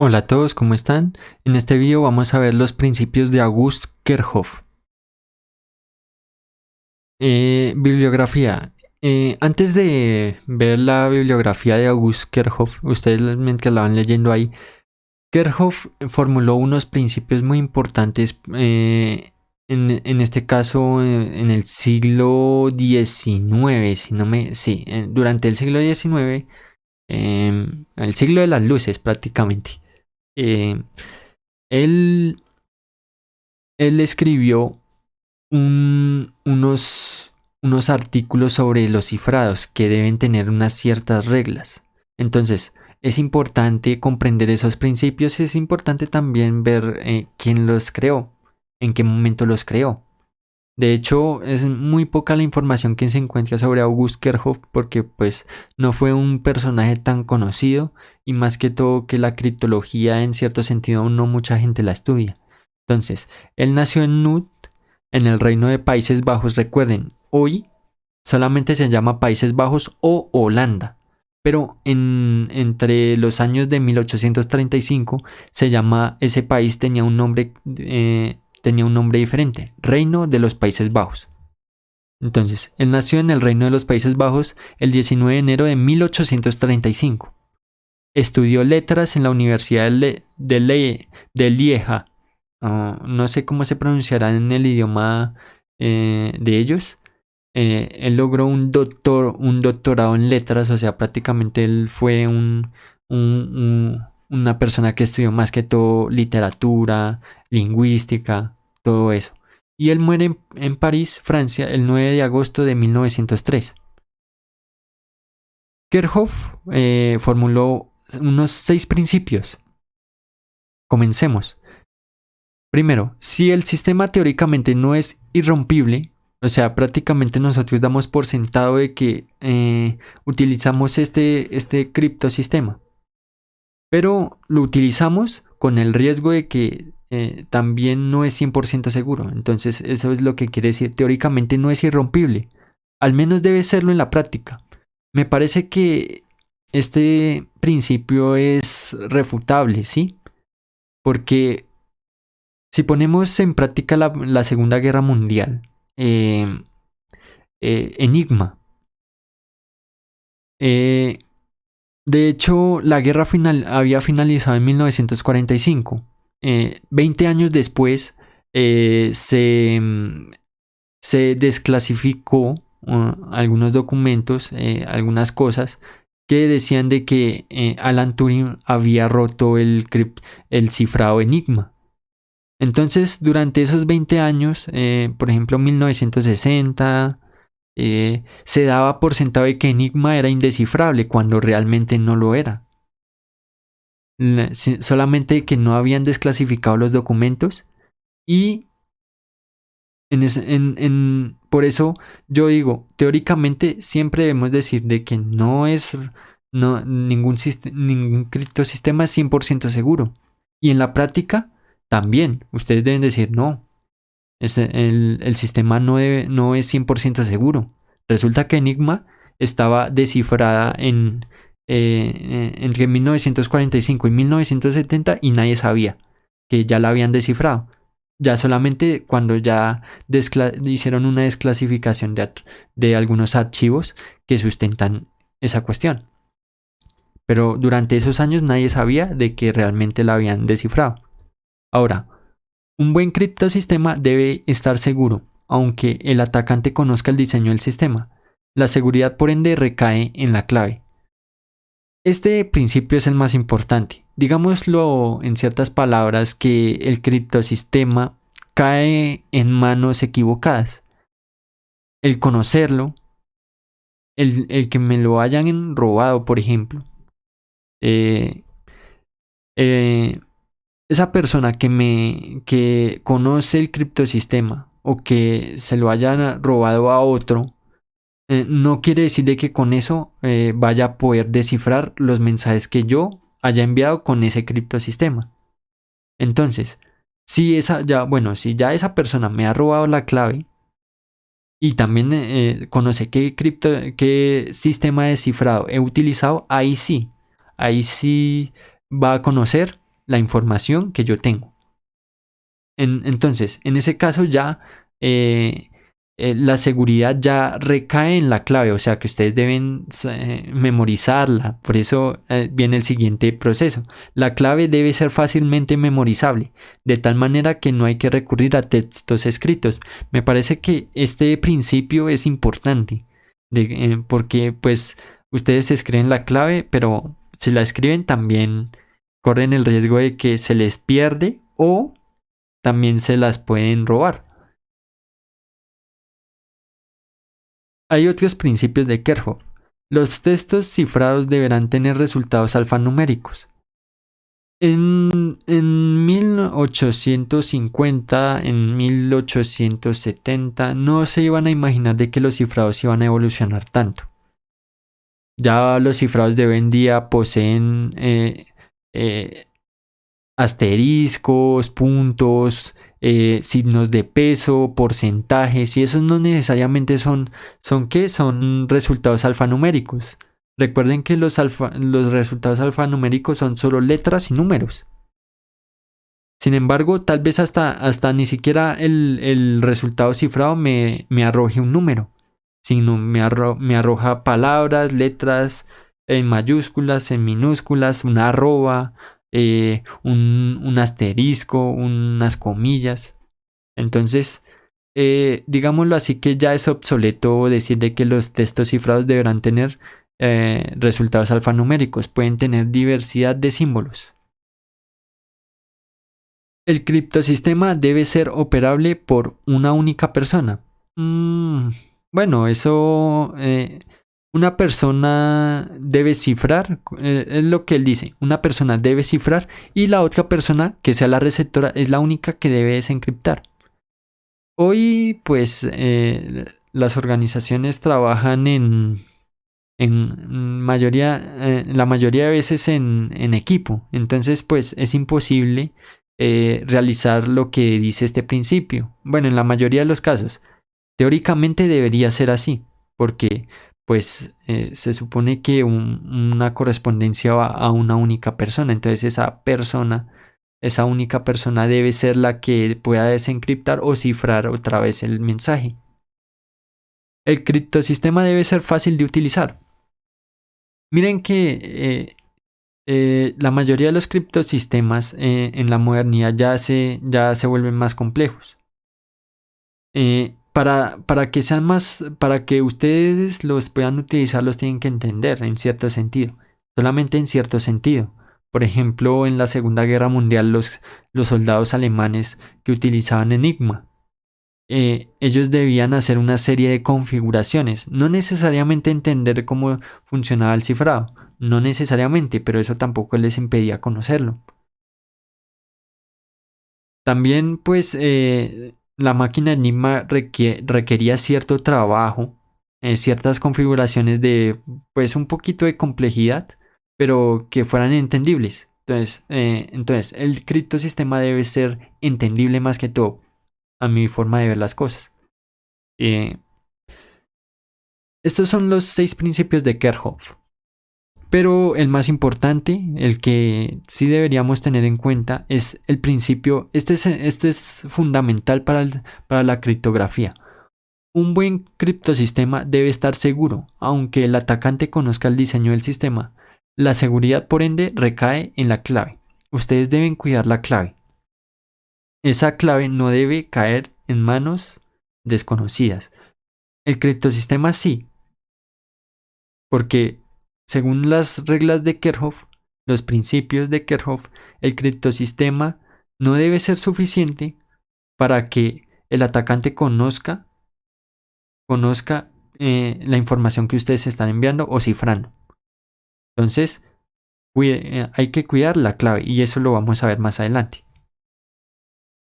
Hola a todos, ¿cómo están? En este video vamos a ver los principios de August Kerckhoff. Bibliografía. Antes de ver la bibliografía de August Kerckhoff, ustedes mientras la van leyendo ahí, Kerckhoff formuló unos principios muy importantes, en este caso en el siglo XIX, si no me, sí, durante el siglo XIX, el siglo de las luces prácticamente. Eh, él Él escribió unos artículos sobre los cifrados que deben tener unas ciertas reglas. Entonces, es importante comprender esos principios y es importante también ver quién los creó, en qué momento los creó. De hecho, es muy poca la información que se encuentra sobre August Kerckhoff porque pues no fue un personaje tan conocido y más que todo que la criptología en cierto sentido no mucha gente la estudia. Entonces, él nació en Nuuk, en el Reino de Países Bajos. Recuerden, hoy solamente se llama Países Bajos o Holanda, pero entre los años de 1835 ese país tenía un nombre diferente, Reino de los Países Bajos. Entonces, él nació en el Reino de los Países Bajos el 19 de enero de 1835. Estudió letras en la Universidad de Lieja. No sé cómo se pronunciará en el idioma de ellos. Él logró un doctorado en letras, o sea, prácticamente él fue una persona que estudió más que todo literatura, lingüística, todo eso. Y él muere en París, Francia, el 9 de agosto de 1903. Kerckhoff formuló unos 6 principios. Comencemos. Primero, si el sistema teóricamente no es irrompible, o sea, prácticamente nosotros damos por sentado de que utilizamos este criptosistema, pero lo utilizamos con el riesgo de que también no es 100% seguro. Entonces, eso es lo que quiere decir, teóricamente no es irrompible, al menos debe serlo en la práctica. Me parece que este principio es refutable, ¿sí? Porque si ponemos en práctica la Segunda Guerra Mundial, eh, Enigma, eh, de hecho la guerra había finalizado en 1945. 20 años después eh, se, se desclasificó algunos documentos, algunas cosas que decían de que Alan Turing había roto el cifrado Enigma. Entonces, durante esos 20 años, por ejemplo, 1960, se daba por sentado de que Enigma era indescifrable cuando realmente no lo era. Solamente que no habían desclasificado los documentos y por eso yo digo, teóricamente siempre debemos decir de que ningún criptosistema es 100% seguro. Y en la práctica también, ustedes deben decir no. El sistema no es 100% seguro. Resulta que Enigma estaba descifrada entre 1945 y 1970 y nadie sabía que ya la habían descifrado. Ya solamente cuando ya hicieron una desclasificación de algunos archivos que sustentan esa cuestión. Pero durante esos años nadie sabía de que realmente la habían descifrado. Ahora, un buen criptosistema debe estar seguro, aunque el atacante conozca el diseño del sistema. La seguridad, por ende, recae en la clave. Este principio es el más importante. Digámoslo en ciertas palabras que el criptosistema cae en manos equivocadas. El conocerlo, el que me lo hayan robado, por ejemplo. Eh, eh, Esa persona que conoce el criptosistema o que se lo hayan robado a otro, no quiere decir de que con eso vaya a poder descifrar los mensajes que yo haya enviado con ese criptosistema. Entonces, si ya esa persona me ha robado la clave y también conoce qué sistema de cifrado he utilizado, ahí sí va a conocer la información que yo tengo. Entonces, en ese caso ya la seguridad ya recae en la clave, o sea que ustedes deben memorizarla. Por eso viene el siguiente proceso. La clave debe ser fácilmente memorizable, de tal manera que no hay que recurrir a textos escritos. Me parece que este principio es importante, porque pues ustedes escriben la clave, pero si la escriben también corren el riesgo de que se les pierde o también se las pueden robar. Hay otros principios de Kerckhoff. Los textos cifrados deberán tener resultados alfanuméricos. En 1850, en 1870, no se iban a imaginar de que los cifrados iban a evolucionar tanto. Ya los cifrados de hoy en día poseen asteriscos, puntos, signos de peso, porcentajes, y esos no necesariamente son ¿qué? Son resultados alfanuméricos. Recuerden que los resultados alfanuméricos son solo letras y números. Sin embargo, tal vez hasta ni siquiera el resultado cifrado me arroje un número, sino me arroja palabras, letras en mayúsculas, en minúsculas, una arroba, un asterisco, unas comillas. Entonces, digámoslo así, que ya es obsoleto decir de que los textos cifrados deberán tener resultados alfanuméricos. Pueden tener diversidad de símbolos. El criptosistema debe ser operable por una única persona. Bueno, eso... una persona debe cifrar, es lo que él dice, una persona debe cifrar y la otra persona, que sea la receptora, es la única que debe desencriptar. Hoy, pues, las organizaciones trabajan la mayoría de veces en equipo, entonces, pues, es imposible realizar lo que dice este principio. Bueno, en la mayoría de los casos, teóricamente debería ser así, porque pues se supone que una correspondencia va a una única persona, entonces esa única persona debe ser la que pueda desencriptar o cifrar otra vez el mensaje. El criptosistema debe ser fácil de utilizar. Miren que la mayoría de los criptosistemas en la modernidad ya se vuelven más complejos. Para que sean más, para que ustedes los puedan utilizar, los tienen que entender en cierto sentido, solamente en cierto sentido. Por ejemplo, en la Segunda Guerra Mundial, los soldados alemanes que utilizaban Enigma, ellos debían hacer una serie de configuraciones, no necesariamente entender cómo funcionaba el cifrado, no necesariamente, pero eso tampoco les impedía conocerlo. También, pues, la máquina Enigma requería cierto trabajo, ciertas configuraciones de, pues, un poquito de complejidad, pero que fueran entendibles. Entonces, el criptosistema debe ser entendible más que todo, a mi forma de ver las cosas. Estos son los 6 principios de Kerckhoff. Pero el más importante, el que sí deberíamos tener en cuenta, es el principio. Este es fundamental para la criptografía. Un buen criptosistema debe estar seguro, aunque el atacante conozca el diseño del sistema. La seguridad, por ende, recae en la clave. Ustedes deben cuidar la clave. Esa clave no debe caer en manos desconocidas. El criptosistema sí, porque según las reglas de Kerckhoff, los principios de Kerckhoff, el criptosistema no debe ser suficiente para que el atacante conozca la información que ustedes están enviando o cifrando. Entonces, hay que cuidar la clave y eso lo vamos a ver más adelante.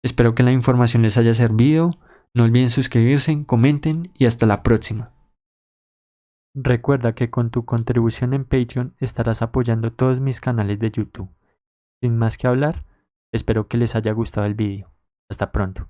Espero que la información les haya servido. No olviden suscribirse, comenten y hasta la próxima. Recuerda que con tu contribución en Patreon estarás apoyando todos mis canales de YouTube. Sin más que hablar, espero que les haya gustado el vídeo. Hasta pronto.